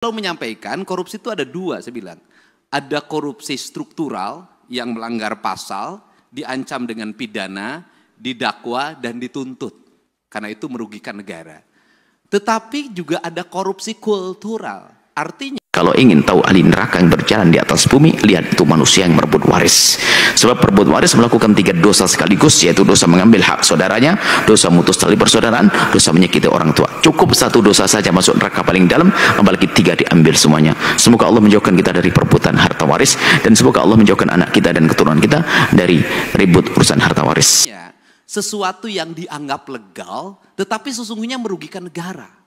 Kalau menyampaikan korupsi itu ada dua, saya bilang. Ada korupsi struktural yang melanggar pasal, diancam dengan pidana, didakwa dan dituntut. Karena itu merugikan negara. Tetapi juga ada korupsi kultural. Artinya kalau ingin tahu ahli neraka yang berjalan di atas bumi, lihat itu manusia yang merebut waris. Sebab perebut waris melakukan 3 dosa sekaligus, yaitu dosa mengambil hak saudaranya, dosa memutus tali persaudaraan, dosa menyakiti orang tua. Cukup 1 dosa saja masuk neraka paling dalam, apalagi 3 diambil semuanya. Semoga Allah menjauhkan kita dari perebutan harta waris, dan semoga Allah menjauhkan anak kita dan keturunan kita dari ribut urusan harta waris. Sesuatu yang dianggap legal, tetapi sesungguhnya merugikan negara.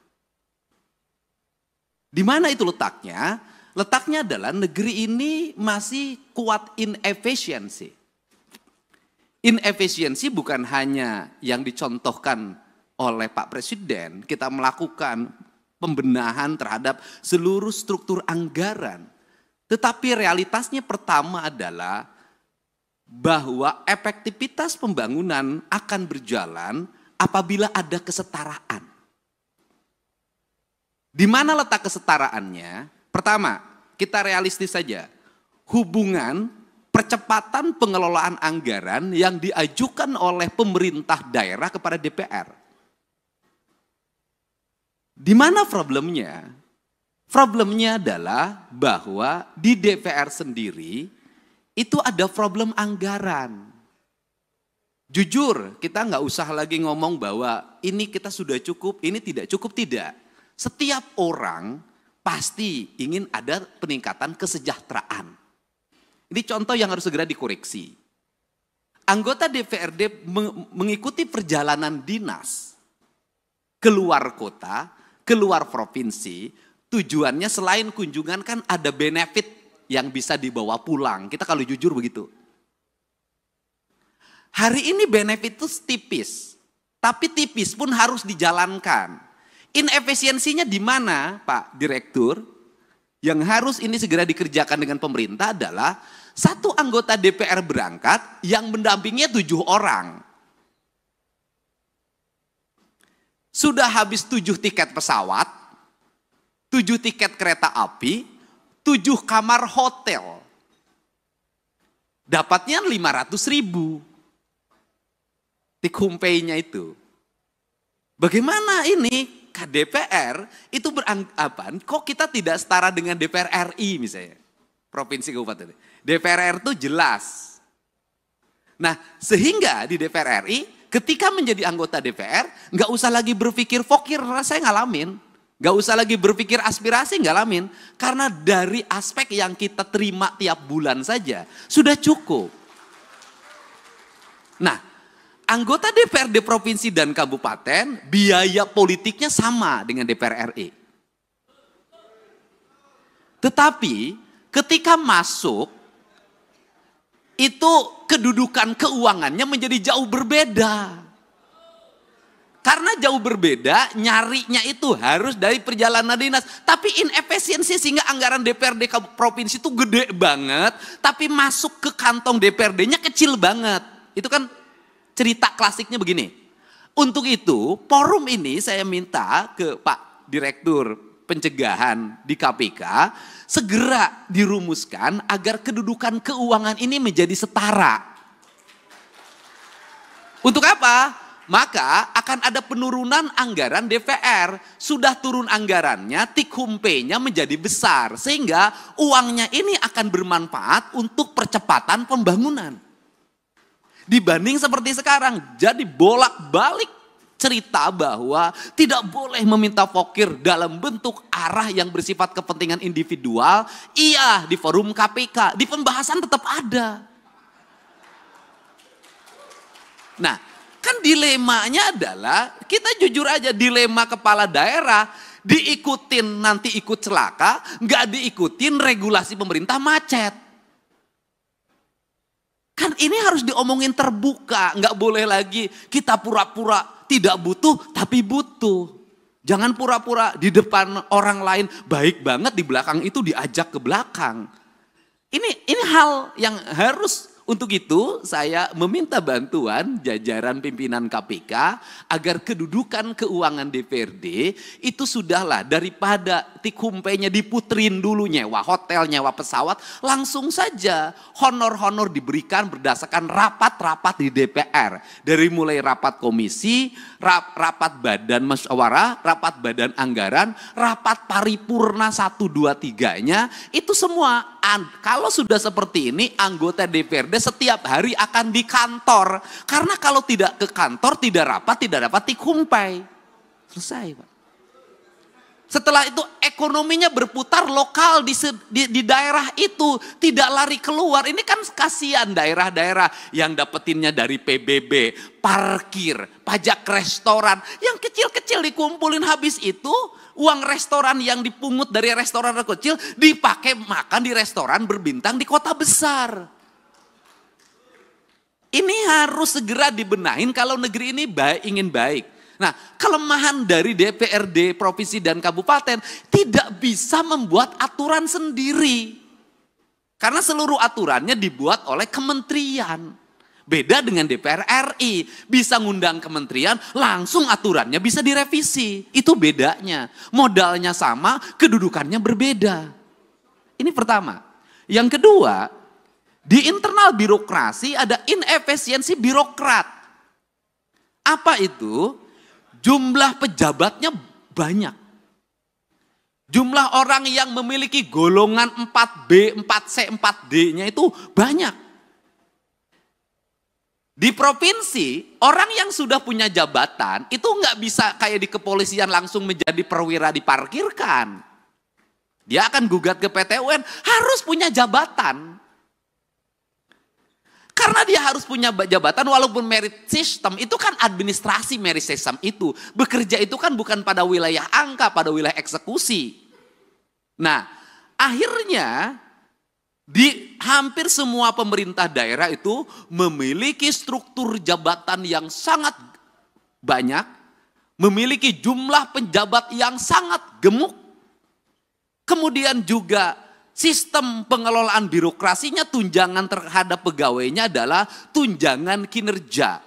Di mana itu letaknya? Letaknya adalah negeri ini masih kuat inefisiensi. Inefisiensi bukan hanya yang dicontohkan oleh Pak Presiden. Kita melakukan pembenahan terhadap seluruh struktur anggaran. Tetapi realitasnya pertama adalah bahwa efektivitas pembangunan akan berjalan apabila ada kesetaraan. Di mana letak kesetaraannya? Pertama, kita realistis saja. Hubungan percepatan pengelolaan anggaran yang diajukan oleh pemerintah daerah kepada DPR. Di mana problemnya? Problemnya adalah bahwa di DPR sendiri itu ada problem anggaran. Jujur, kita nggak usah lagi ngomong bahwa ini kita sudah cukup, ini tidak cukup, tidak. Setiap orang pasti ingin ada peningkatan kesejahteraan. Ini contoh yang harus segera dikoreksi. Anggota DPRD mengikuti perjalanan dinas keluar kota, keluar provinsi, tujuannya selain kunjungan kan ada benefit yang bisa dibawa pulang. Kita kalau jujur begitu. Hari ini benefit itu tipis, tapi tipis pun harus dijalankan. Inefisiensinya di mana, Pak Direktur? Yang harus ini segera dikerjakan dengan pemerintah adalah 1 anggota DPR berangkat yang mendampinginya 7 orang. Sudah habis 7 tiket pesawat, 7 tiket kereta api, 7 kamar hotel. Dapatnya 500.000. Take home pay-nya itu. Bagaimana ini? DPR itu beranggapan kok kita tidak setara dengan DPR RI misalnya. Provinsi kabupaten. DPR RI itu jelas. Nah sehingga di DPR RI ketika menjadi anggota DPR nggak usah lagi berpikir fokir, saya ngalamin. Nggak usah lagi berpikir aspirasi, ngalamin. Karena dari aspek yang kita terima tiap bulan saja sudah cukup. Nah anggota DPRD provinsi dan kabupaten, biaya politiknya sama dengan DPR RI. Tetapi ketika masuk, itu kedudukan keuangannya menjadi jauh berbeda. Karena jauh berbeda, nyarinya itu harus dari perjalanan dinas. Tapi inefisiensi sehingga anggaran DPRD provinsi itu gede banget, tapi masuk ke kantong DPRD-nya kecil banget. Itu kan cerita klasiknya begini. Untuk itu, forum ini saya minta ke Pak Direktur Pencegahan di KPK segera dirumuskan agar kedudukan keuangan ini menjadi setara. Untuk apa? Maka akan ada penurunan anggaran DPR. Sudah turun anggarannya, take home pay-nya menjadi besar. Sehingga uangnya ini akan bermanfaat untuk percepatan pembangunan. Dibanding seperti sekarang, jadi bolak-balik cerita bahwa tidak boleh meminta fokir dalam bentuk arah yang bersifat kepentingan individual. Iya, di forum KPK, di pembahasan tetap ada. Nah, kan dilemanya adalah, kita jujur aja dilema kepala daerah, diikutin nanti ikut celaka, nggak diikutin regulasi pemerintah macet. Kan ini harus diomongin terbuka, nggak boleh lagi kita pura-pura tidak butuh tapi butuh. Jangan pura-pura di depan orang lain baik banget, di belakang itu diajak ke belakang. Ini hal yang harus Untuk itu saya meminta bantuan jajaran pimpinan KPK agar kedudukan keuangan DPRD itu sudahlah daripada tikumpenya diputerin dulu nyewa hotel, nyewa pesawat, langsung saja honor-honor diberikan berdasarkan rapat-rapat di DPR. Dari mulai rapat komisi, rapat badan musyawarah, rapat badan anggaran, rapat paripurna 1, 2, 3-nya, itu semua. Kalau sudah seperti ini, anggota DPRD setiap hari akan di kantor. Karena kalau tidak ke kantor, tidak dapat tikumpai. Selesai, Pak. Setelah itu ekonominya berputar lokal di daerah itu. Tidak lari keluar. Ini kan kasihan daerah-daerah yang dapetinnya dari PBB, parkir, pajak restoran. Yang kecil-kecil dikumpulin habis itu. Uang restoran yang dipungut dari restoran kecil dipakai makan di restoran berbintang di kota besar. Ini harus segera dibenahin kalau negeri ini ingin baik. Nah, kelemahan dari DPRD, provinsi dan kabupaten tidak bisa membuat aturan sendiri. Karena seluruh aturannya dibuat oleh kementerian. Beda dengan DPR RI, bisa ngundang kementerian, langsung aturannya bisa direvisi. Itu bedanya. Modalnya sama, kedudukannya berbeda. Ini pertama. Yang kedua, di internal birokrasi ada inefisiensi birokrat. Apa itu? Jumlah pejabatnya banyak. Jumlah orang yang memiliki golongan 4B, 4C, 4D-nya itu banyak. Di provinsi, orang yang sudah punya jabatan itu nggak bisa kayak di kepolisian langsung menjadi perwira diparkirkan. Dia akan gugat ke PT UN, harus punya jabatan. Karena dia harus punya jabatan walaupun merit system, itu kan administrasi merit system itu. Bekerja itu kan bukan pada wilayah angka, pada wilayah eksekusi. Nah, akhirnya di hampir semua pemerintah daerah itu memiliki struktur jabatan yang sangat banyak, memiliki jumlah penjabat yang sangat gemuk, kemudian juga sistem pengelolaan birokrasinya tunjangan terhadap pegawainya adalah tunjangan kinerja.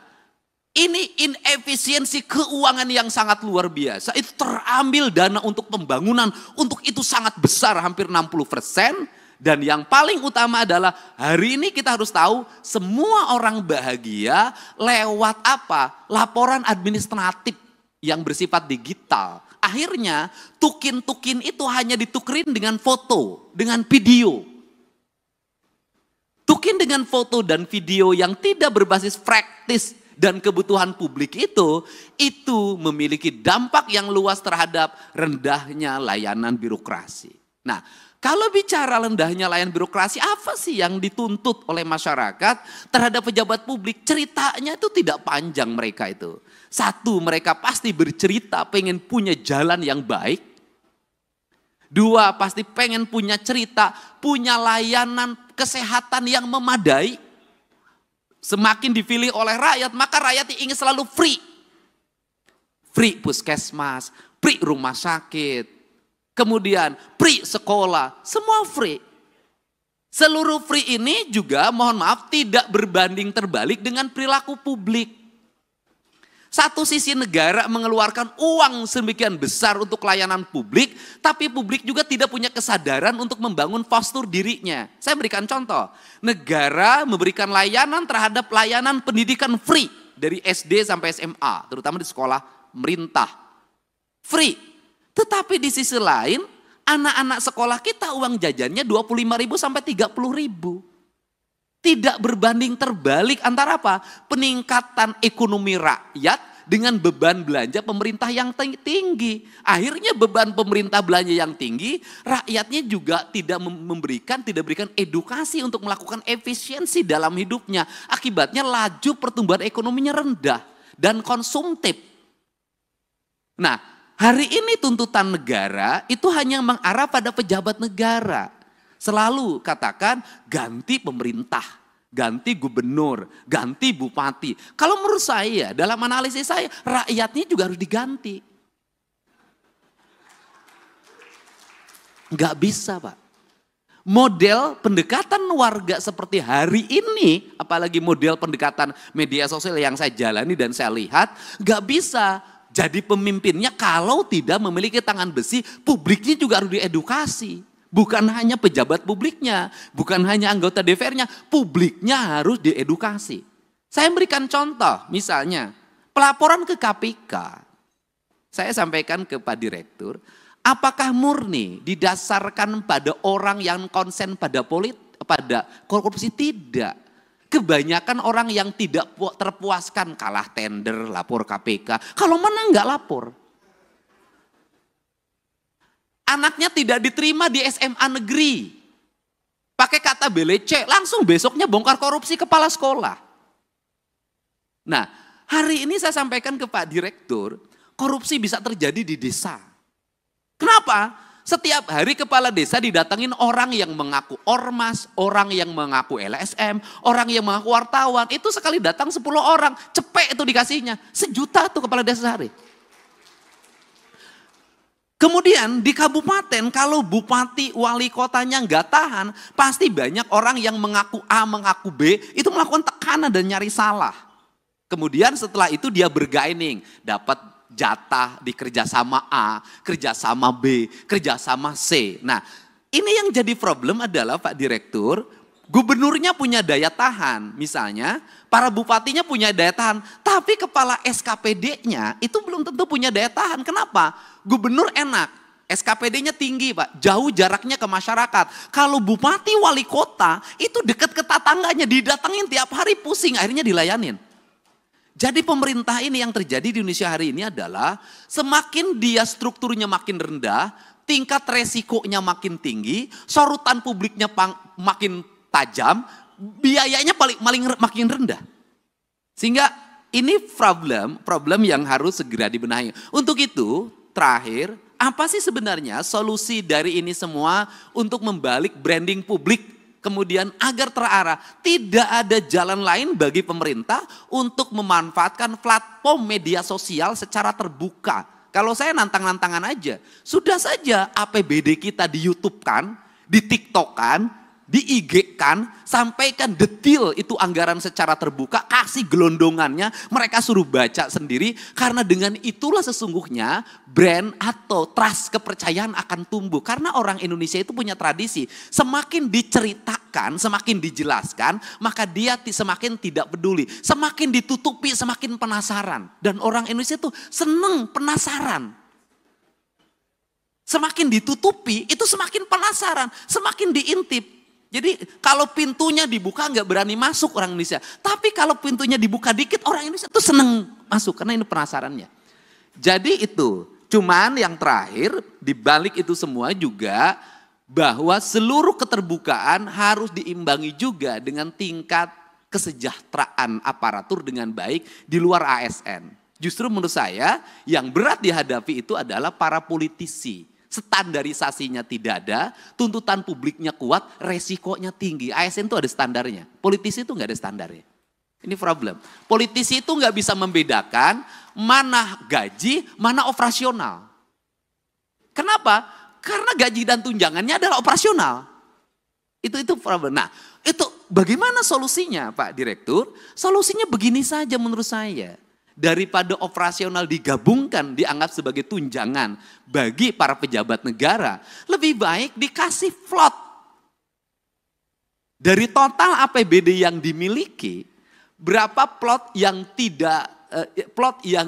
Ini inefisiensi keuangan yang sangat luar biasa, itu terambil dana untuk pembangunan, untuk itu sangat besar hampir 60%. Dan yang paling utama adalah hari ini kita harus tahu semua orang bahagia lewat apa? Laporan administratif yang bersifat digital. Akhirnya tukin-tukin itu hanya ditukerin dengan foto, dengan video. Tukin dengan foto dan video yang tidak berbasis praktis dan kebutuhan publik itu memiliki dampak yang luas terhadap rendahnya layanan birokrasi. Nah, kalau bicara rendahnya layanan birokrasi, apa sih yang dituntut oleh masyarakat terhadap pejabat publik? Ceritanya itu tidak panjang mereka itu. Satu, mereka pasti bercerita pengen punya jalan yang baik. Dua, pasti pengen punya cerita, punya layanan kesehatan yang memadai. Semakin dipilih oleh rakyat, maka rakyat ingin selalu free. Free puskesmas, free rumah sakit. Kemudian free sekolah, semua free. Seluruh free ini juga mohon maaf tidak berbanding terbalik dengan perilaku publik. Satu sisi negara mengeluarkan uang sedemikian besar untuk layanan publik, tapi publik juga tidak punya kesadaran untuk membangun postur dirinya. Saya berikan contoh, negara memberikan layanan terhadap layanan pendidikan free dari SD sampai SMA, terutama di sekolah pemerintah. Free. Tetapi di sisi lain, anak-anak sekolah kita uang jajannya 25.000 sampai 30.000. Tidak berbanding terbalik antara apa? Peningkatan ekonomi rakyat dengan beban belanja pemerintah yang tinggi. Akhirnya beban pemerintah belanja yang tinggi, rakyatnya juga tidak berikan edukasi untuk melakukan efisiensi dalam hidupnya. Akibatnya laju pertumbuhan ekonominya rendah dan konsumtif. Nah, hari ini tuntutan negara itu hanya mengarah pada pejabat negara. Selalu katakan ganti pemerintah, ganti gubernur, ganti bupati. Kalau menurut saya, dalam analisis saya, rakyatnya juga harus diganti. Enggak bisa, Pak. Model pendekatan warga seperti hari ini, apalagi model pendekatan media sosial yang saya jalani dan saya lihat, gak bisa jadi pemimpinnya kalau tidak memiliki tangan besi. Publiknya juga harus diedukasi. Bukan hanya pejabat publiknya, bukan hanya anggota DPR-nya, publiknya harus diedukasi. Saya berikan contoh, misalnya pelaporan ke KPK. Saya sampaikan ke Pak Direktur, apakah murni didasarkan pada orang yang konsen pada pada korupsi? Tidak. Kebanyakan orang yang tidak terpuaskan kalah tender, lapor KPK. Kalau menang nggak lapor. Anaknya tidak diterima di SMA negeri. Pakai kata belece, langsung besoknya bongkar korupsi kepala sekolah. Nah, hari ini saya sampaikan ke Pak Direktur, korupsi bisa terjadi di desa. Kenapa? Setiap hari kepala desa didatangin orang yang mengaku ormas, orang yang mengaku LSM, orang yang mengaku wartawan. Itu sekali datang 10 orang, cepet itu dikasihnya. 1 juta tuh kepala desa sehari. Kemudian di kabupaten kalau bupati wali kotanya nggak tahan, pasti banyak orang yang mengaku A, mengaku B, itu melakukan tekanan dan nyari salah. Kemudian setelah itu dia bergaining, dapat jatah di kerjasama A, kerjasama B, kerjasama C. Nah, ini yang jadi problem adalah Pak Direktur, gubernurnya punya daya tahan, misalnya para bupatinya punya daya tahan, tapi kepala SKPD-nya itu belum tentu punya daya tahan. Kenapa? Gubernur enak, SKPD-nya tinggi Pak, jauh jaraknya ke masyarakat. Kalau bupati wali kota itu dekat ke tetangganya, didatengin tiap hari pusing, akhirnya dilayanin. Jadi pemerintah ini yang terjadi di Indonesia hari ini adalah semakin dia strukturnya makin rendah, tingkat resikonya makin tinggi, sorotan publiknya makin tajam, biayanya makin rendah. Sehingga ini problem yang harus segera dibenahi. Untuk itu, terakhir, apa sih sebenarnya solusi dari ini semua untuk membalik branding publik kemudian agar terarah? Tidak ada jalan lain bagi pemerintah untuk memanfaatkan platform media sosial secara terbuka. Kalau saya nantang-nantangan aja, sudah saja APBD kita di YouTube kan, di TikTok kan, di IG kan, sampaikan detail itu anggaran secara terbuka, kasih gelondongannya, mereka suruh baca sendiri, karena dengan itulah sesungguhnya brand atau trust kepercayaan akan tumbuh. Karena orang Indonesia itu punya tradisi, semakin diceritakan, semakin dijelaskan, maka dia semakin tidak peduli, semakin ditutupi, semakin penasaran. Dan orang Indonesia itu seneng penasaran. Semakin ditutupi, itu semakin penasaran, semakin diintip. Jadi kalau pintunya dibuka nggak berani masuk orang Indonesia. Tapi kalau pintunya dibuka dikit orang Indonesia tuh seneng masuk karena ini penasarannya. Jadi itu, cuman yang terakhir dibalik itu semua juga bahwa seluruh keterbukaan harus diimbangi juga dengan tingkat kesejahteraan aparatur dengan baik di luar ASN. Justru menurut saya yang berat dihadapi itu adalah para politisi. Standarisasinya tidak ada, tuntutan publiknya kuat, resikonya tinggi. ASN itu ada standarnya, politisi itu nggak ada standarnya. Ini problem. Politisi itu nggak bisa membedakan mana gaji, mana operasional. Kenapa? Karena gaji dan tunjangannya adalah operasional. Itu problem. Nah, itu bagaimana solusinya Pak Direktur? Solusinya begini saja menurut saya. Daripada operasional digabungkan, dianggap sebagai tunjangan bagi para pejabat negara, lebih baik dikasih float. Dari total APBD yang dimiliki, berapa plot yang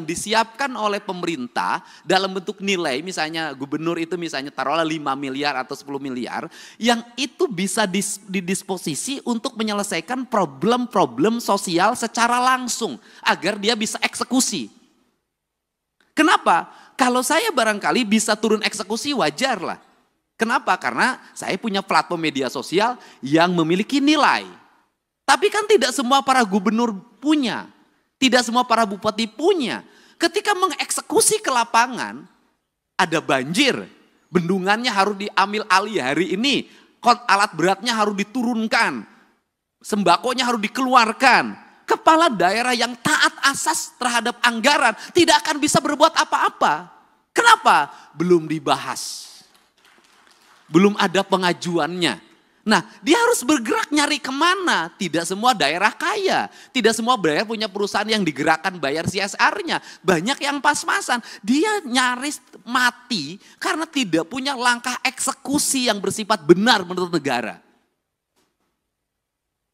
disiapkan oleh pemerintah dalam bentuk nilai, misalnya gubernur itu misalnya taruhlah 5 miliar atau 10 miliar, yang itu bisa didisposisi untuk menyelesaikan problem-problem sosial secara langsung, agar dia bisa eksekusi. Kenapa? Kalau saya barangkali bisa turun eksekusi wajar lah. Kenapa? Karena saya punya platform media sosial yang memiliki nilai. Tapi kan tidak semua para gubernur punya. Tidak semua para bupati punya. Ketika mengeksekusi ke lapangan, ada banjir, bendungannya harus diambil alih hari ini, alat beratnya harus diturunkan, sembakonya harus dikeluarkan. Kepala daerah yang taat asas terhadap anggaran tidak akan bisa berbuat apa-apa. Kenapa? Belum dibahas. Belum ada pengajuannya. Nah, dia harus bergerak nyari kemana. Tidak semua daerah kaya. Tidak semua daerah punya perusahaan yang digerakkan bayar CSR-nya. Banyak yang pas-pasan. Dia nyaris mati karena tidak punya langkah eksekusi yang bersifat benar menurut negara.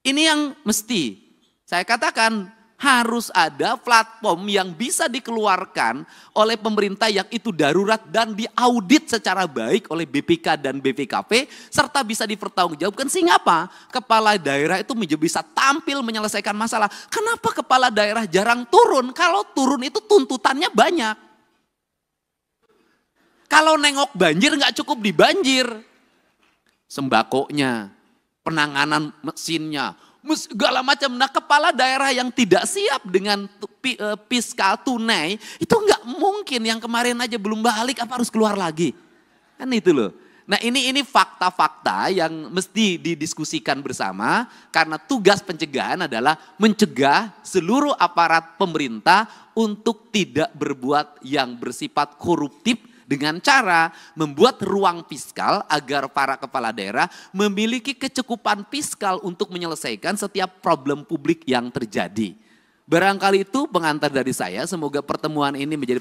Ini yang mesti saya katakan, harus ada platform yang bisa dikeluarkan oleh pemerintah yang itu darurat dan diaudit secara baik oleh BPK dan BPKP serta bisa dipertanggungjawabkan. Sehingga apa? Kepala daerah itu bisa tampil menyelesaikan masalah. Kenapa kepala daerah jarang turun? Kalau turun itu tuntutannya banyak. Kalau nengok banjir nggak cukup di banjir. Sembakonya, penanganan mesinnya, segala macam. Nah, kepala daerah yang tidak siap dengan fiskal tunai itu nggak mungkin. Yang kemarin aja belum balik apa harus keluar lagi, kan itu loh. Nah, ini fakta-fakta yang mesti didiskusikan bersama karena tugas pencegahan adalah mencegah seluruh aparat pemerintah untuk tidak berbuat yang bersifat koruptif dengan cara membuat ruang fiskal agar para kepala daerah memiliki kecukupan fiskal untuk menyelesaikan setiap problem publik yang terjadi. Barangkali itu pengantar dari saya, semoga pertemuan ini menjadi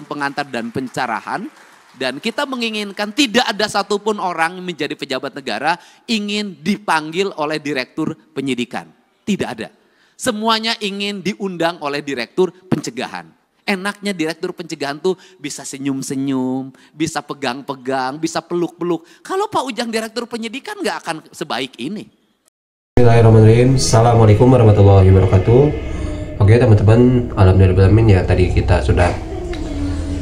pengantar dan pencerahan. Dan kita menginginkan tidak ada satupun orang yang menjadi pejabat negara ingin dipanggil oleh direktur penyidikan. Tidak ada. Semuanya ingin diundang oleh direktur pencegahan. Enaknya direktur pencegahan tuh bisa senyum-senyum, bisa pegang-pegang, bisa peluk-peluk. Kalau Pak Ujang direktur penyidikan nggak akan sebaik ini. Bismillahirrahmanirrahim. Assalamualaikum warahmatullahi wabarakatuh. Oke teman-teman, alhamdulillah ya tadi kita sudah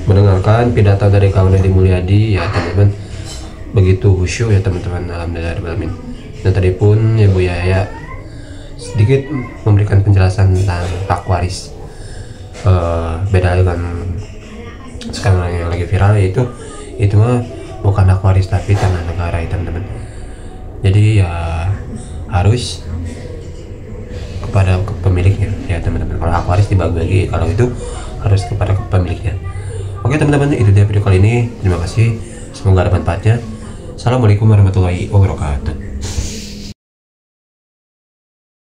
mendengarkan pidato dari Kang Deddy Mulyadi ya teman-teman. Begitu khusyuk ya teman-teman, alhamdulillah. Dan tadi pun ya Bu Yaya sedikit memberikan penjelasan tentang hak waris. Beda dengan sekarang yang lagi viral, yaitu itu mah bukan hak waris tapi tanah negara ya teman-teman. Jadi ya harus kepada pemiliknya ya teman-teman. Kalau hak waris dibagi-bagi, kalau itu harus kepada pemiliknya. Oke teman-teman, itu dia video kali ini. Terima kasih, semoga ada manfaatnya. Assalamualaikum warahmatullahi wabarakatuh.